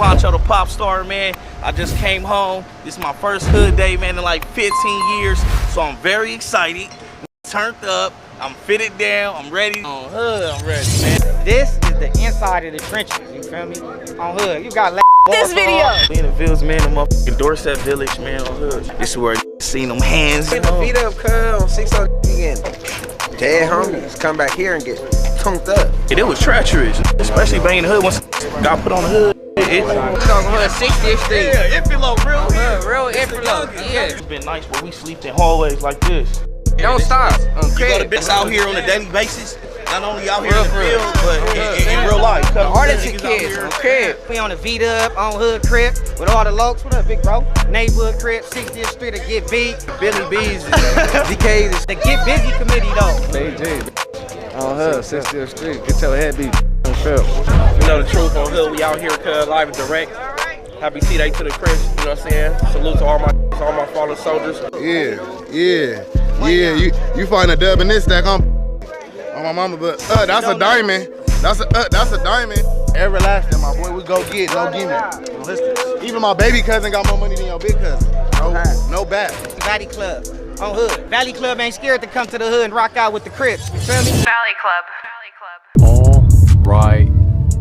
Poncho the pop star, man. I just came home. This is my first hood day, man, in like 15 years. So I'm very excited. Turned up. I'm fitted down. I'm ready. On hood, I'm ready, man. This is the inside of the trenches. You feel me? On hood, you got this video. We in the Villas, man. The motherfucking Dorset Village, man. On hood. This is where I seen them hands. Get the feet up, cuz on 600 again. Dead homies come back here and get tunked up. It was treacherous, especially banging the hood once got put on the hood. It's on hood 60th Street. Yeah, infilo, real infilo. Yeah. It's been nice, but we sleep in hallways like this. Don't stop. You go to bitch out here on a daily basis. Not only out here in the field, but in real life. Artisan kids on crib. We on the V-Dub, on hood crib, with all the lokes. What up, big bro? Neighborhood crib, 60th Street to get beat. Billy B's, DK's. The Get Busy committee, though. BG. On hood, 60th Street. Get your head beat. On film. You know the truth on hood. We out here, cuz, live and direct. Happy T-Day to the Chris, you know what I'm saying? Salute to all my fallen soldiers. Yeah. You find a dub in this stack on my mama, but that's a diamond. That's a diamond. Everlasting, my boy. We go get, no gimme. Even my baby cousin got more money than your big cousin. No bat. Valley Club on hood. Valley Club ain't scared to come to the hood and rock out with the Crips. You feel me? Valley Club. All right,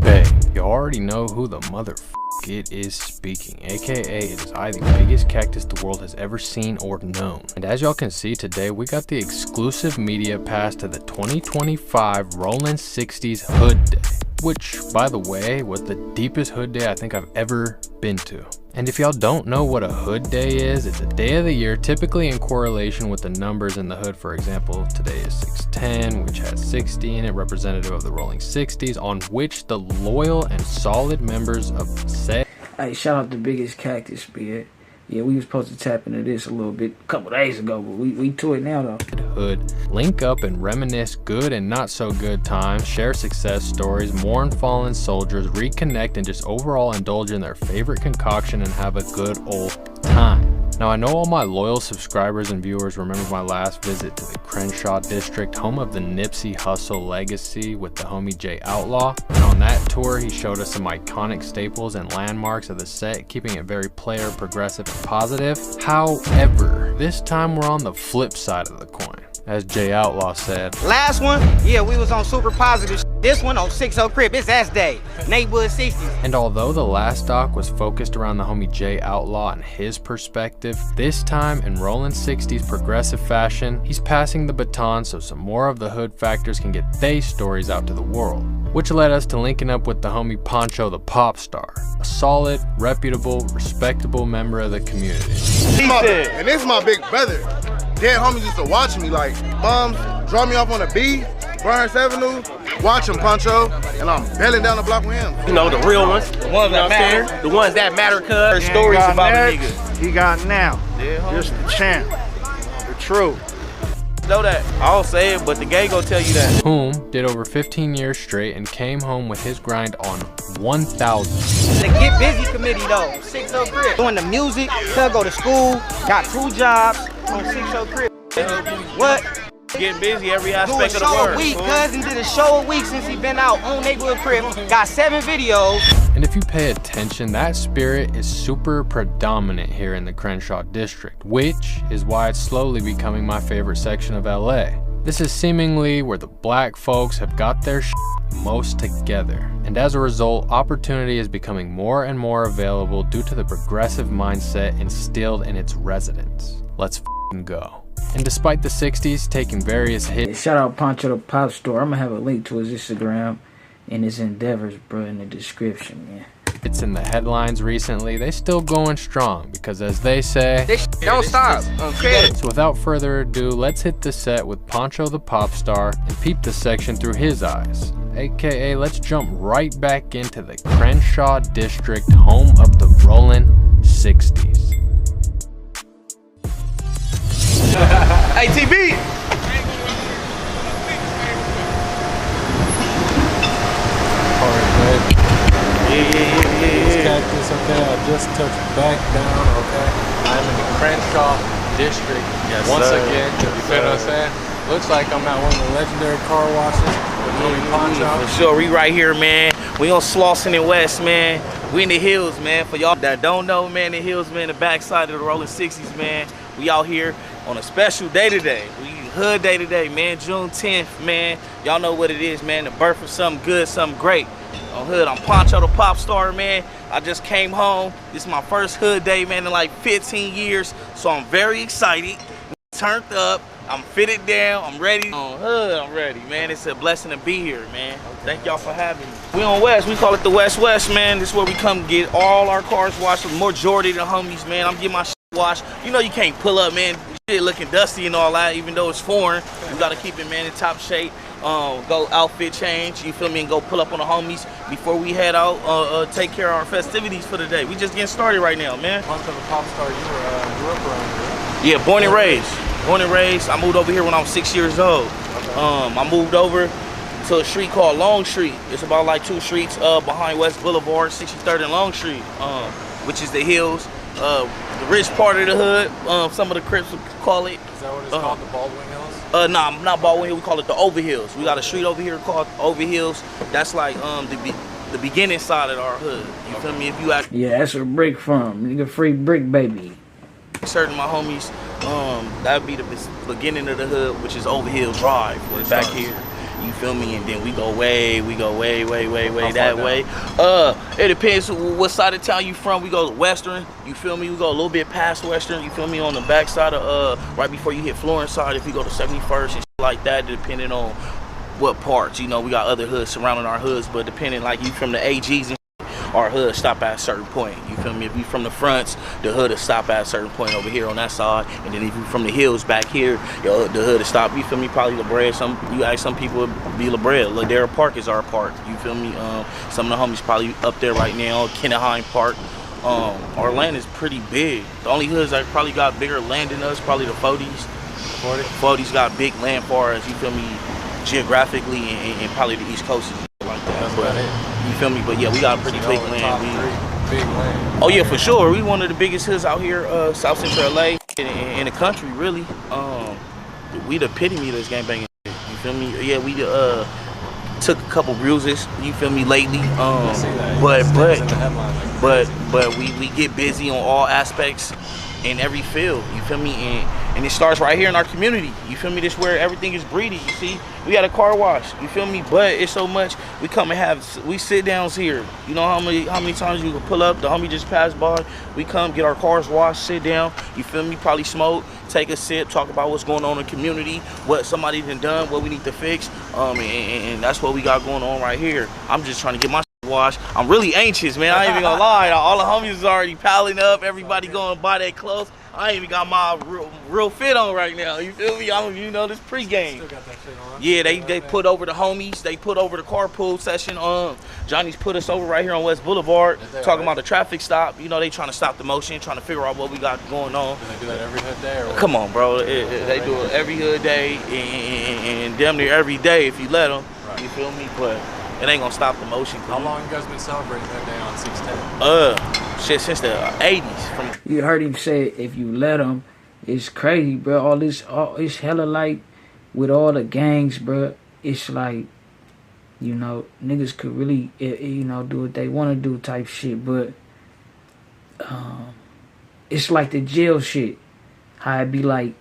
bae. You already know who the motherfucker it is speaking, aka it is I, the biggest cactus the world has ever seen or known. And as y'all can see today, we got the exclusive media pass to the 2025 Rollin 60s Hood Day, which, by the way, was the deepest hood day I think I've ever been to. And if y'all don't know what a hood day is, it's a day of the year typically in correlation with the numbers in the hood. For example, today is 610, which has 60 in it, representative of the rolling 60s, on which the loyal and solid members of said. Hey, shout out to Biggest Cactus, Spirit. Yeah, we was supposed to tap into this a little bit a couple days ago, but we to it now though. Hood, link up and reminisce good and not so good times, share success stories, mourn fallen soldiers, reconnect, and just overall indulge in their favorite concoction and have a good old time. Now, I know all my loyal subscribers and viewers remember my last visit to the Crenshaw district, home of the Nipsey Hussle legacy with the homie J Outlaw. And on that tour, he showed us some iconic staples and landmarks of the set, keeping it very player, progressive, and positive. However, this time we're on the flip side of the coin, as J Outlaw said. Last one, yeah, we was on super positive. This one on 60 Crib, it's S Day, neighborhood 60s. And although the last doc was focused around the homie J Outlaw and his perspective, this time in Rollin 60s progressive fashion, he's passing the baton so some more of the hood factors can get they stories out to the world. Which led us to linking up with the homie Poncho the pop star, a solid, reputable, respectable member of the community. And this is my big brother. Dead homies used to watch me like bums, draw me off on a B, Burns Avenue, watch him, Poncho, and I'm belling down the block with him. You know, the real ones. The ones that matter. The ones that matter, cuz. Stories about a nigga. He got now. Just the champ. The truth. Know that. I don't say it, but the gang gon' tell you that. Whom did over 15 years straight and came home with his grind on 1,000. The Get Busy committee though, 60 Crib. Doing the music, could go to school, got 2 jobs on 60 Crib. What? Getting busy every aspect of the show word. a week, cousin did a show a week since he been out on neighborhood crib. Got 7 videos. And if you pay attention, that spirit is super predominant here in the Crenshaw district, which is why it's slowly becoming my favorite section of LA. This is seemingly where the black folks have got their most together. And as a result, opportunity is becoming more and more available due to the progressive mindset instilled in its residents. Let's go. And despite the 60s taking various hits. Shout out Poncho the Pop Store. I'm gonna have a link to his Instagram and his endeavors, bro, in the description, man. It's in the headlines recently. They still going strong because, as they say, don't stop. Okay. So without further ado, let's hit the set with Poncho the Pop Star and peep the section through his eyes. AKA, let's jump right back into the Crenshaw district, home of the Rollin 60s. ATV! Yeah. Cactus, okay, I just touched back down, okay? I'm in the Crenshaw district once again, you feel what I'm saying? Looks like I'm at one of the legendary car washes with Louis Poncho. For sure, we right here, man. We on Slauson and West, man. We in the hills, man. For y'all that don't know, man, the hills, man, the backside of the Rollin 60s, man. We out here on a special day today. We hood day today, man. June 10th, man. Y'all know what it is, man. The birth of something good, something great. On hood, I'm Poncho the Pop Star, man. I just came home. This is my first hood day, man, in like 15 years. So I'm very excited. Turned up. I'm fitted down. I'm ready. On hood, I'm ready, man. It's a blessing to be here, man. Thank y'all for having me. We on West. We call it the West, man. This is where we come get all our cars washed. The majority of the homies, man. I'm getting my shit washed. You know you can't pull up, man. Shit looking dusty and all that, even though it's foreign. You gotta keep it, man, in top shape. Go outfit change, you feel me, and go pull up on the homies before we head out, take care of our festivities for the day. We just getting started right now, man. Once of a pop star, you grew up around Yeah, here. born and raised. Born and raised. I moved over here when I was 6 years old. Okay. I moved over to a street called Long Street. It's about like 2 streets behind West Boulevard, 63rd and Long Street, which is the hills. The rich part of the hood, some of the Crips would call it. Is that what it's called, the Baldwin Hills? Nah, not Baldwin Hill. We call it the Over Hills. We got a street over here called Over Hills. That's like the beginning side of our hood. You feel me? If you actually Yeah, that's where brick from. Nigga, free brick, baby. certain my homies, that'd be the beginning of the hood, which is Over Hill Drive. We're back here. You feel me? And then we go way that way. It depends what side of town you from. We go Western. You feel me? We go a little bit past Western. You feel me? On the back side of right before you hit Florence side. If you go to 71st and shit like that, depending on what parts. You know, we got other hoods surrounding our hoods, but depending like you from the AGs and our hood stop at a certain point. You feel me? If you from the fronts, the hood will stop at a certain point over here on that side. And then if you from the hills back here, the hood will stop. You feel me? Probably La Brea. You ask some people would be La Brea. Ladera Park is our park. You feel me? Some of the homies probably up there right now. Kenneheim Park. Our land is pretty big. The only hoods that probably got bigger land than us probably the 40s. 40s got big land for us. You feel me? Geographically and probably the East Coast and like that. That's but, about it. You feel me? But yeah, we got a pretty big land. Big land. Oh yeah, for sure. We one of the biggest hoods out here, South Central LA, in the country, really. We the epitome of this gangbanging. You feel me? Yeah, we took a couple bruises. You feel me? Lately, but we get busy on all aspects in every field. You feel me? And it starts right here in our community. You feel me? This where everything is breedy. You see, we got a car wash. You feel me? But it's so much. We come and we sit downs here. You know how many times you can pull up? The homie just passed by. We come get our cars washed, sit down. You feel me? Probably smoke, take a sip, talk about what's going on in the community, what somebody done, what we need to fix. And that's what we got going on right here. I'm just trying to get my wash. I'm really anxious, man. I ain't even gonna lie. All the homies is already piling up. Everybody going to buy their clothes. I ain't even got my real fit on right now. You feel me? You know, this pregame. Still got that shit on. Yeah, they put over the homies. They put over the carpool session. Johnny's put us over right here on West Boulevard, talking about the traffic stop. You know, they trying to stop the motion, trying to figure out what we got going on. Do they do that every hood day? Or Come on, bro. They do it every hood day and damn near every day if you let them. Right. You feel me? But it ain't gonna stop the motion. How long you guys been celebrating that day on 610? Shit, since the 80s. You heard him say if you let them, it's crazy, bro. It's hella like with all the gangs, bro. It's like, you know, niggas could really, you know, do what they want to do type shit, but it's like the jail shit. How it be like,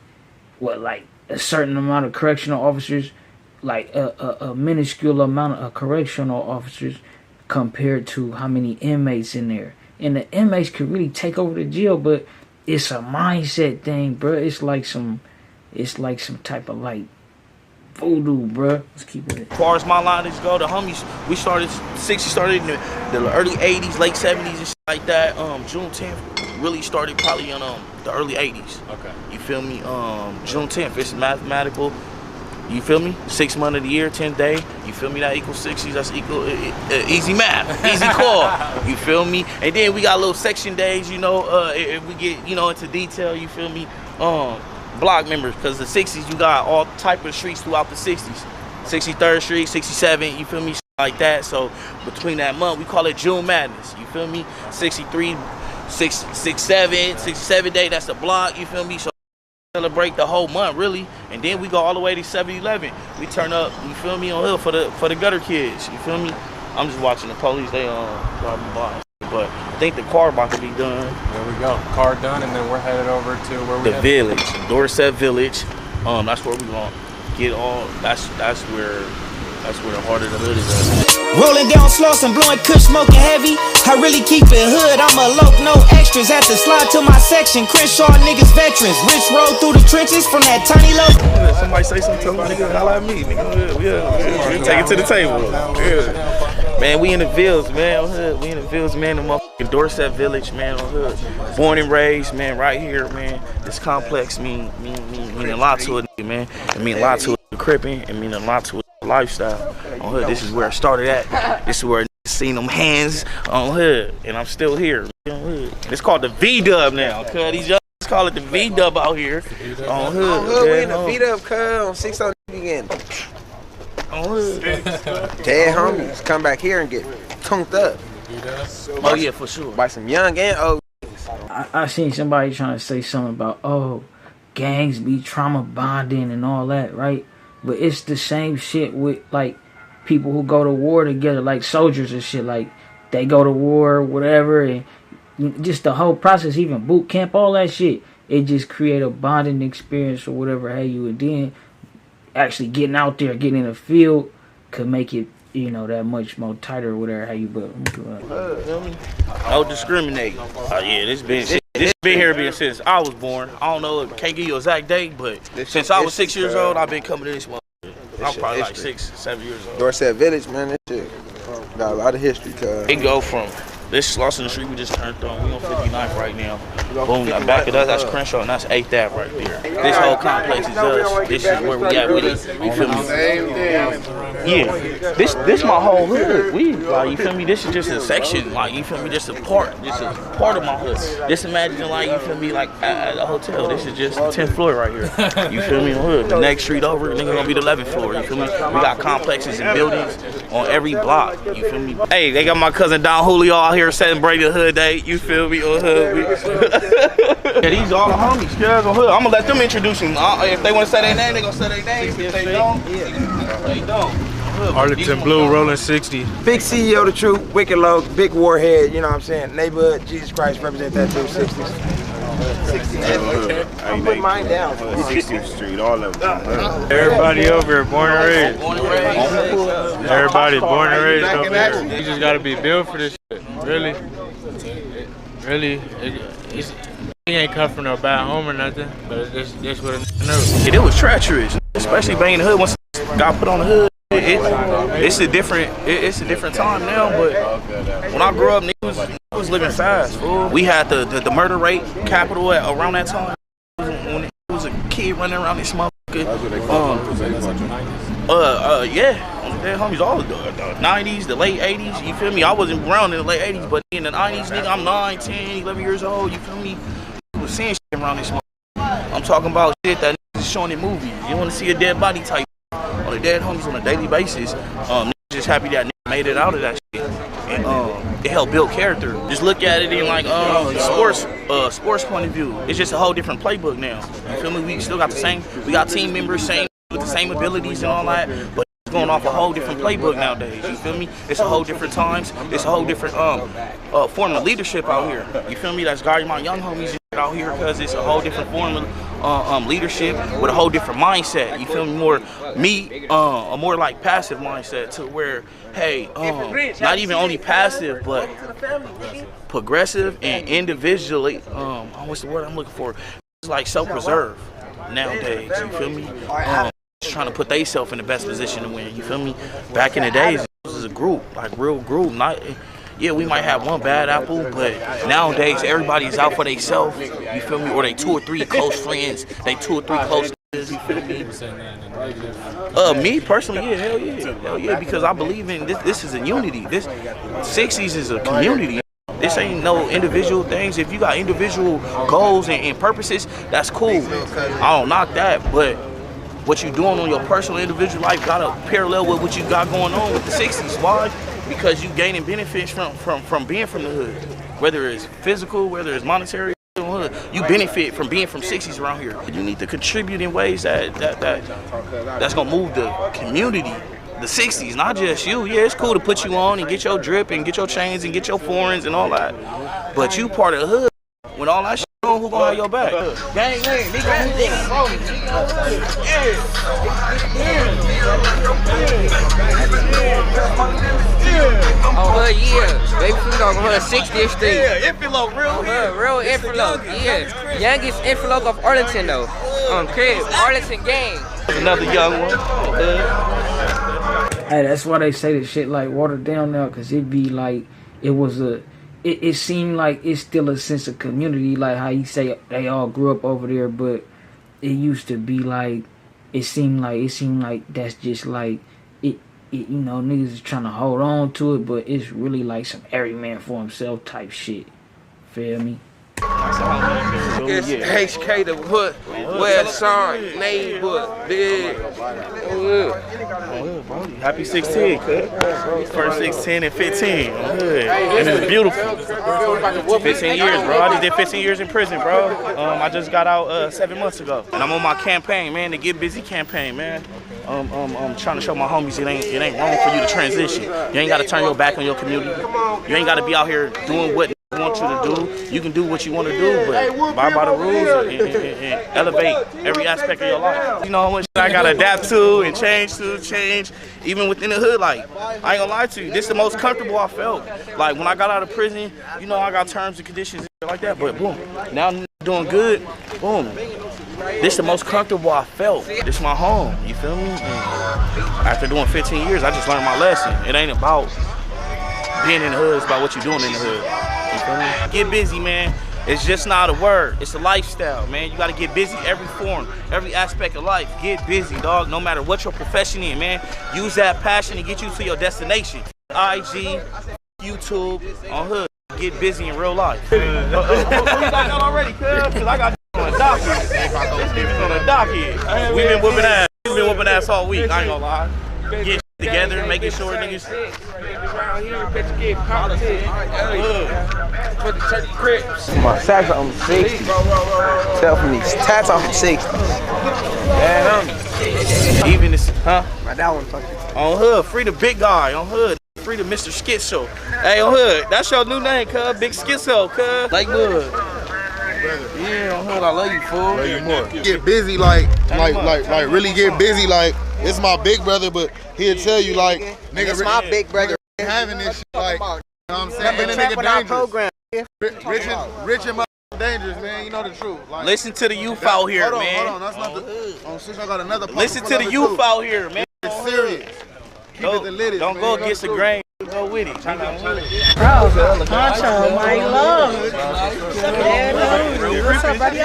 what, like a certain amount of correctional officers, like a minuscule amount of correctional officers compared to how many inmates in there. And the inmates could really take over the jail, but it's a mindset thing, bro. It's like some type of like voodoo, bro. Let's keep it. As far as my lineage go, the homies, we started in the early 80s, late 70s and shit like that. June 10th really started probably in the early 80s. Okay. You feel me? June 10th, it's mathematical. You feel me? 6th month of the year, 10th day. You feel me? That equals 60s. That's equal easy math, easy call. You feel me? And then we got little section days. You know, if we get into detail. You feel me? Block members, because the 60s you got all type of streets throughout the 60s. 63rd Street, 67. You feel me? Like that. So between that month, we call it June Madness. You feel me? 63, 67 day. That's the block. You feel me? So celebrate the whole month really, and then we go all the way to 7-11. We turn up, you feel me, on hill for the gutter kids, you feel me, I'm just watching the police. They driving by. But I think the car about to be done. There we go. Car done, and then we're headed over to where we The village, Dorset Village. That's where we gonna get all. That's where the heart of the hood is at. Rolling down sloss and blowing kush, smoking heavy. I really keep it hood. I'm a loc, no extras. Had to slide to my section. Crenshaw niggas veterans. Rich roll through the trenches from that tiny low. Somebody say something to them, nigga, holla at me, nigga. Yeah. Take it to the table. Yeah. Man, we in the Villas, man. We in the Villas, man. The motherfucking Dorset Village, man. On hood. Born and raised, man. Right here, man. This complex mean a lot to it, man. It mean a lot to it. Crippin', it mean a lot to it. Lifestyle on hood. This is where it started at. This is where I seen them hands on hood, and I'm still here. It's called the V-Dub now. Cause these young call it the V-Dub out here on hood. On hood, we in the V-Dub, cuz on 6 again. On hood. Dead homies come back here and get tunked up. Oh yeah, for sure. By some young and old. I seen somebody trying to say something about, oh, gangs be trauma bonding and all that, right? But it's the same shit with, like, people who go to war together, like soldiers and shit. Like, they go to war, whatever, and just the whole process, even boot camp, all that shit, it just create a bonding experience or whatever, hey, you, and then actually getting out there, getting in the field could make it, you know, that much more tighter or whatever, how you build. No discriminating. Yeah, this been here since I was born. I don't know, can't give you an exact date, but since I was 6 years old, I've been coming to this one. I'm probably like 6, 7 years old. Dorset Village, man, this shit got a lot of history, cuz. It go from this Slauson the Street we just turned on. We on 59th right now. Boom, back of us, that's Crenshaw, and that's 8th Ave right there. This whole complex is us. This is where we at with it. You feel me? Yeah. This my whole hood. We, like, you feel me? This is just a section, like, you feel me? Just a part of my hood. Just imagine, like, you feel me, like at a hotel. This is just the 10th floor right here. You feel me? Hood. The next street over, nigga gonna be the 11th floor. You feel me? We got complexes and buildings on every block. You feel me? Hey, they got my cousin Don Julio out here celebrating the hood day. You feel me? On hood. Yeah, these all the homies. Yeah, on hood. I'm gonna let them introduce them. If they want to say their name, they gonna say their name. If they don't, they don't. Arlington Blue, Rollin 60. Big CEO of the Truth, Wicked Low, Big Warhead, you know what I'm saying? Neighborhood, Jesus Christ, represent that too, 60s. I'm putting mine down. 60th Street, all of them. Everybody over here, born and raised. Everybody born and raised over here. You just gotta be built for this shit. Really. He ain't come from no bad home or nothing, but this what it knows. It was treacherous, especially being in the hood. Once got put on the hood, it's a different time now. But when I grew up, niggas was living fast. Fool. We had the murder rate capital around that time. When it was a kid running around this motherfucker. Yeah. Dead homies, all the 90s, the late 80s, you feel me? I wasn't around in the late 80s, but in the 90s, nigga, I'm 9, 10, 11 years old, you feel me? I was seeing shit around this motherfucker. I'm talking about shit that niggas is showing in movies. You want to see a dead body type on the dead homies on a daily basis. Niggas just happy that nigga made it out of that shit. And it helped build character. Just look at it in like sports point of view. It's just a whole different playbook now. You feel me? We still got we got team members, with the same abilities and all that, but going off a whole different playbook nowadays, you feel me? It's a whole different times. It's a whole different form of leadership out here. You feel me? That's guarding my young homies out here because it's a whole different form of leadership with a whole different mindset. You feel me? A more like passive mindset to where, hey, not even only passive, but progressive and individually. What's the word I'm looking for? It's like self-preserve nowadays. You feel me? Trying to put themselves in the best position to win. You feel me? Back in the days, it was a group, like real group. Yeah, we might have one bad apple, but nowadays everybody's out for themselves. You feel me? Or they 2 or 3 close friends. They 2 or 3 close. You feel me? Me personally, yeah, hell yeah, because I believe in this. This is a unity. This 60s is a community. This ain't no individual things. If you got individual goals and purposes, that's cool. I don't knock that, but what you doing on your personal individual life gotta parallel with what you got going on with the 60s. Why? Because you gaining benefits from being from the hood. Whether it's physical, whether it's monetary, you benefit from being from 60s around here. You need to contribute in ways that's gonna move the community the 60s, not just you. Yeah, it's cool to put you on and get your drip and get your chains and get your foreigns and all that. But you part of the hood. When all that shit on, who gonna have your back? Gang, Oh, yeah. Baby food on her 60th Street. Yeah, Inflow, Real Inflow. Yeah. Youngest Inflow of Arlington, though. Crib, Arlington gang. Another young one. Hey, that's why they say that shit like watered down now, cause it be like it seemed like it's still a sense of community, like how you say they all grew up over there, but it used to be like it seemed like that's just like it you know, niggas is trying to hold on to it, but it's really like some every man for himself type shit. Feel me? It's HK the hood, West Side, neighborhood, big. Happy 16, cuz. First 16 and 15. I'm good. And it's beautiful. 15 years, bro. I just did 15 years in prison, bro. I just got out 7 months ago. And I'm on my campaign, man, the Get Busy campaign, man. I'm trying to show my homies it ain't wrong for you to transition. You ain't got to turn your back on your community. You ain't got to be out here doing what want you to do. You can do what you want to do, but abide by the rules and elevate every aspect of your life. You know how much I gotta adapt to and change, even within the hood. Like, I ain't gonna lie to you, this is the most comfortable I felt. Like, when I got out of prison, you know, I got terms and conditions and shit like that, but boom, now I'm doing good, boom. This is the most comfortable I felt. This is my home, you feel me? And after doing 15 years, I just learned my lesson. It ain't about being in the hood, it's about what you're doing in the hood. You feel me? Get busy, man. It's just not a word. It's a lifestyle, man. You gotta get busy every form, every aspect of life. Get busy, dog. No matter what your profession is, man. Use that passion to get you to your destination. IG, YouTube, on hood. Get busy in real life. You got that already, cuz? Cause I got on the docket. This nigga's on the docket. We been whooping ass. We been whooping ass all week. I ain't gonna lie. Get together, making sure niggas. Around here, bitch, get politics. For the church crips. My stats are on 60. Tell from these tats off the 60. Yeah, even this, huh? That one fucking. On hood, free the big guy. On hood, free the Mr. Schizo. Hey, on hood, that's your new name, cuz. Big Schizo, cuz. Like hood. Yeah, on hood, I love you, fool. Love you more. Get busy, like really get busy, like. It's my big brother, but he'll tell you like, nigga, it's my big brother. Having this shit, like, you know what I'm saying? And the nigga dangerous. Rich and dangerous, man. You know the truth. Like, listen to the youth out here, man. Hold on, that's not the hood. On since I got another. Listen to the youth out here, man. It's serious. Don't go against the grain. Go with it. Poncho, my love. What's up, buddy?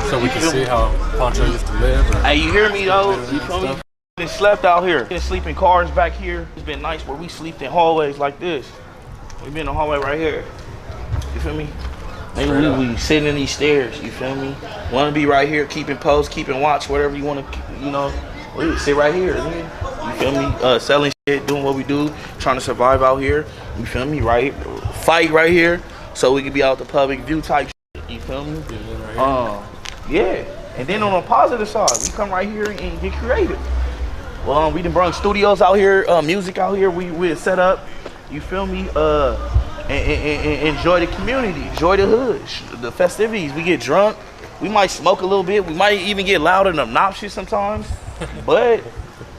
So we can see how Poncho used to live. Hey, you hear me though? You feel me? Been slept out here. Been sleeping in cars back here. It's been nice where we sleep in hallways like this. We been in the hallway right here. You feel me? Maybe we sitting in these stairs. You feel me? Want to be right here, keeping post, keeping watch, whatever you want to, you know. We sit right here. You feel me? Selling shit, doing what we do, trying to survive out here. You feel me? Right? Fight right here, so we can be out the public view type shit. You feel me? Yeah. And then on the positive side, we come right here and get creative. Well, we done brought studios out here, music out here. We set up. You feel me? And enjoy the community, enjoy the hood, the festivities. We get drunk. We might smoke a little bit. We might even get loud and obnoxious sometimes. But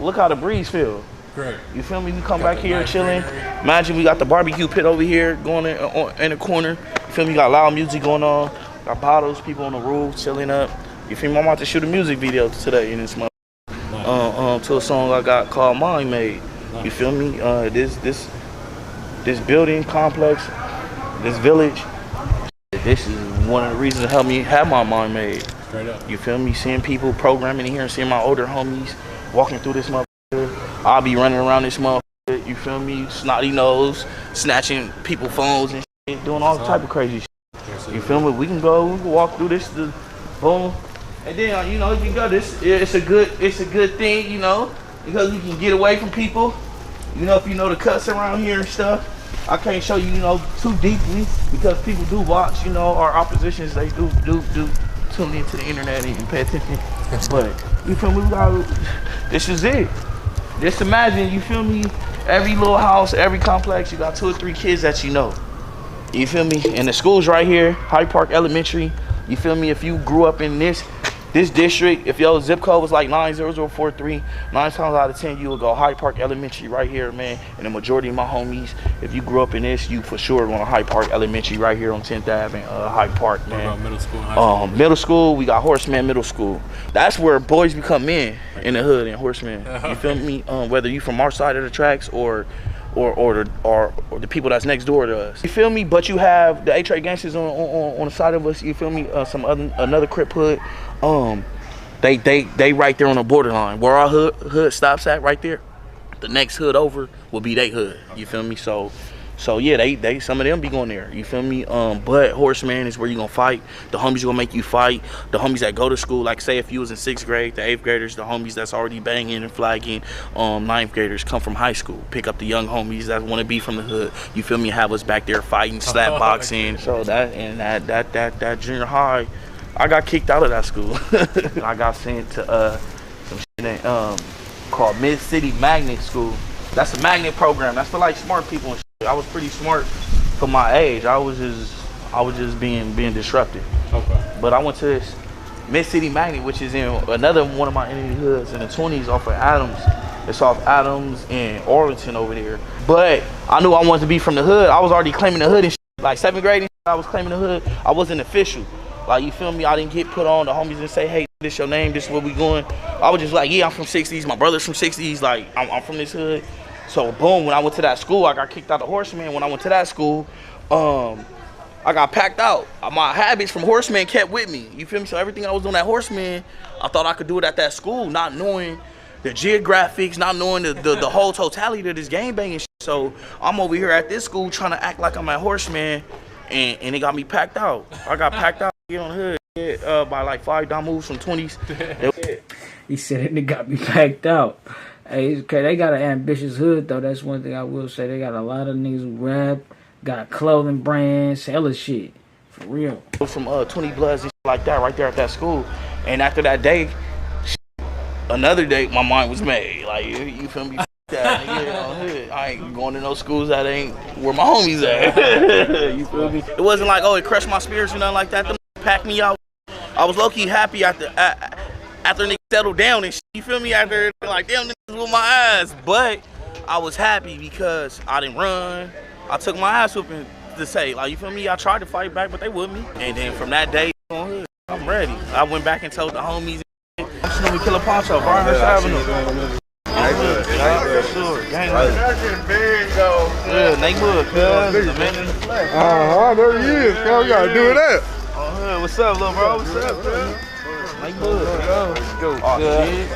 look how the breeze feel. Great. You feel me? We come back here chilling. Imagine we got the barbecue pit over here going in the corner. You feel me? Got loud music going on. Got bottles, people on the roof chilling up. You feel me? I'm about to shoot a music video today in this month. To a song I got called Mind Made. You feel me? This building complex, this village. This is one of the reasons that helped me have my mind made. Straight up. You feel me? Seeing people programming in here and seeing my older homies walking through this motherfucker. I'll be running around this motherfucker. You feel me? Snotty nose, snatching people's phones and shit, doing all type of crazy shit. You feel me? We can walk through this, boom. And then, you know, you got this. It's a good thing, you know, because we can get away from people. You know, if you know the cuts around here and stuff. I can't show you, you know, too deeply because people do watch, you know, our oppositions, they do tune into the internet and pay attention. But you feel me? This is it. Just imagine, you feel me? Every little house, every complex, you got 2 or 3 kids that you know. You feel me? And the school's right here, Hyde Park Elementary. You feel me? If you grew up in this district, if your zip code was like 90043, 9 times out of 10 you would go Hyde Park Elementary right here, man. And the majority of my homies, if you grew up in this, you for sure going to Hyde Park Elementary right here on 10th Ave in Hyde Park, man. What about middle school and high school? Middle school, we got Horseman Middle School. That's where boys become men in the hood in Horseman. You feel me? Whether you from our side of the tracks or the people that's next door to us. You feel me? But you have the H.A. gangsters on the side of us. You feel me? Another Crip hood. They right there on the borderline. Where our hood stops at right there, the next hood over will be they hood. You feel me? So yeah, they some of them be going there. You feel me? But Horseman is where you gonna fight. The homies gonna make you fight. The homies that go to school, like say if you was in 6th grade, the 8th graders, the homies that's already banging and flagging, 9th graders come from high school. Pick up the young homies that wanna be from the hood. You feel me? Have us back there fighting, slap boxing. So that junior high, I got kicked out of that school. I got sent to some shit called Mid-City Magnet School. That's a magnet program. That's for like smart people and shit. I was pretty smart for my age. I was just being disruptive. Okay. But I went to this Mid-City Magnet, which is in another one of my enemy hoods in the 20s off of Adams. It's off Adams and Arlington over there. But I knew I wanted to be from the hood. I was already claiming the hood and shit. Like 7th grade and shit, I was claiming the hood. I wasn't official. Like, you feel me? I didn't get put on. The homies didn't say, hey, this your name, this is where we going. I was just like, yeah, I'm from 60s. My brother's from 60s. Like, I'm from this hood. So, boom, when I went to that school, I got kicked out of Horseman. When I went to that school, I got packed out. My habits from Horseman kept with me. You feel me? So, everything I was doing at Horseman, I thought I could do it at that school, not knowing the geographics, not knowing the whole totality of this game banging shit. So, I'm over here at this school trying to act like I'm at Horseman, and it got me packed out. I got packed out on the hood by like 5 down moves from 20s. He said it got me packed out. Hey, okay, they got an ambitious hood though. That's one thing I will say. They got a lot of niggas who rap, got clothing brands, hella shit. For real. From 20 Bloods and shit like that right there at that school. And after that day, another day, my mind was made. Like, you feel me? That nigga, I ain't going to no schools that ain't where my homies at. You feel me? It wasn't like, oh, it crushed my spirits or nothing like that. Them packed me out. I was low-key happy after niggas settled down and shit. You feel me? After, like, damn, niggas with my ass. But I was happy because I didn't run. I took my ass whooping to say, like, you feel me? I tried to fight back, but they with me. And then from that day on, I'm ready. I went back and told the homies, I'm Snoopy Killer Poncho, Barnhurst Avenue. Sure, gang yeah, neighborhood, cuz. There he is, cuz. We gotta do that. What's up, little bro? What's up, cuz? Neighborhood, let's go. Oh, shit.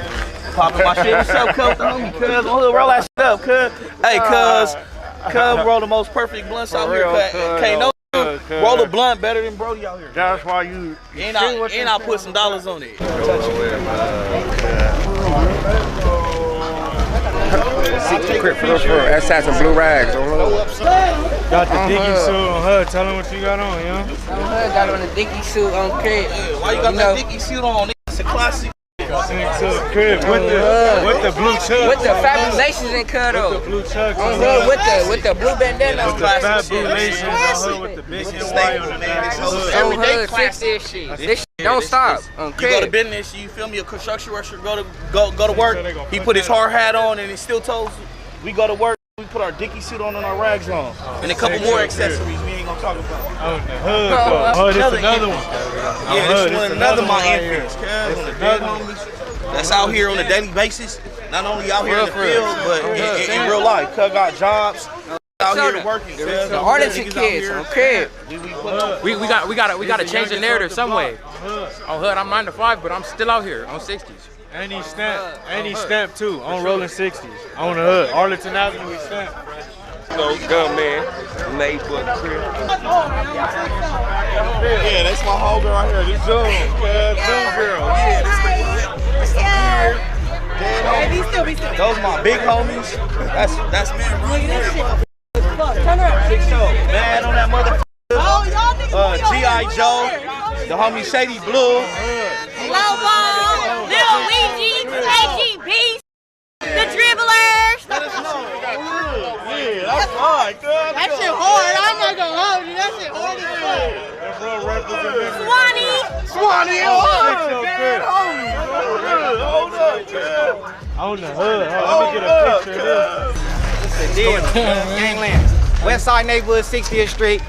Popping my shit. What's up, cuz? The homie, cuz. Roll that shit up, cuz. Hey, cuz roll the most perfect blunts out here, cuz. Can't no roll a blunt better than Brody out here. That's why you. And I put some dollars on it. That's some blue rags. Got the Dickie suit on her. Tell him what you got on, yo. On her, got on the Dickie suit on Crib. Why you got that Dickie suit on? It's a classic. Crib with the blue chucks. With the fabulations in Cuddle. With the blue chucks. On her with the blue bandana. With the fabulations on her with the big and white on the back. Everyday classic shit. This shit don't stop. On Crib. You go to business, you feel me? A construction worker go to work. He put his hard hat on and his steel toes. We go to work. We put our Dickie suit on and our rags on, and a couple more accessories we ain't gonna talk about. Oh, the hood. Oh, this another one. Yeah, this one another my influence, cuz. On the dead homies that's out here on a daily basis. Not only out here in the field, but in real life. Cuz got jobs. Out here working, cuz. The Arlington kids on Crib. We gotta change the narrative some way. On hood, I'm 9 to 5, but I'm still out here on 60s. And he stamped too on Rollin 60s on the hood. Arlington Avenue, he stamped. No gunman, neighborhood Crib. Yeah, that's my homegirl right here. This Zoom girl. Yeah, this those my big homies. That's man right. Turn around. Man on that motherfucker. Oh, y'all niggas. G.I. Joe. The homie Shady Blue. Low Ball. W.I.G. AG Beast. The Dribbler. Let us know. Yeah, that's hard, cuz. That shit hard. I'm not gonna hold you. That shit hard as fuck. That bro representing. Swanee, hold up, cuz. On the hood. Let me get a picture of this. It's a deal. Gangland. Westside neighborhood, 60th Street.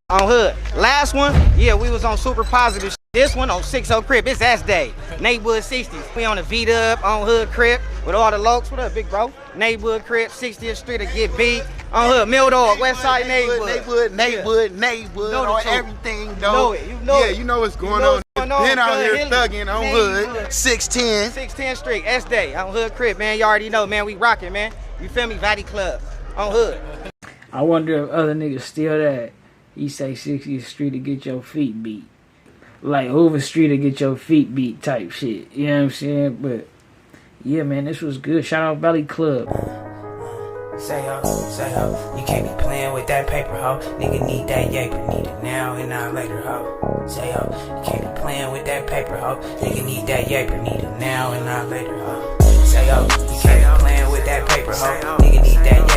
On hood. Last one, yeah, we was on super positive shit. This one on 60 Crib, it's S Day. Neighborhood 60s. We on the V-Dub, on Hood Crib, with all the lokes. What up, big bro? Neighborhood Crib, 60th Street to get beat. On Hood, Mill Dog, Westside neighborhood. Neighborhood, Know the truth. everything, You know it, you know Yeah, it. you know what's going know on. what's going on, Been out cuz, here Hilly. thugging on Neighborhood. hood. 610. 610th Street, S Day, on Hood Crib, man. You already know, man. We rocking, man. You feel me? Valley Club, on Hood. I wonder if other niggas steal that. You say 60th Street to get your feet beat. Like Hoover Street to get your feet beat type shit. You know what I'm saying? But yeah, man, this was good. Shout out Valley Club. Say ho, you can't be playing with that paper, ho. Nigga need that yaper, need it now and not later, ho. Say ho, you can't be playing with that paper, ho. Nigga need that yaper, need it now and not later, ho. Say ho, you can't be playing with that paper, ho. Nigga need that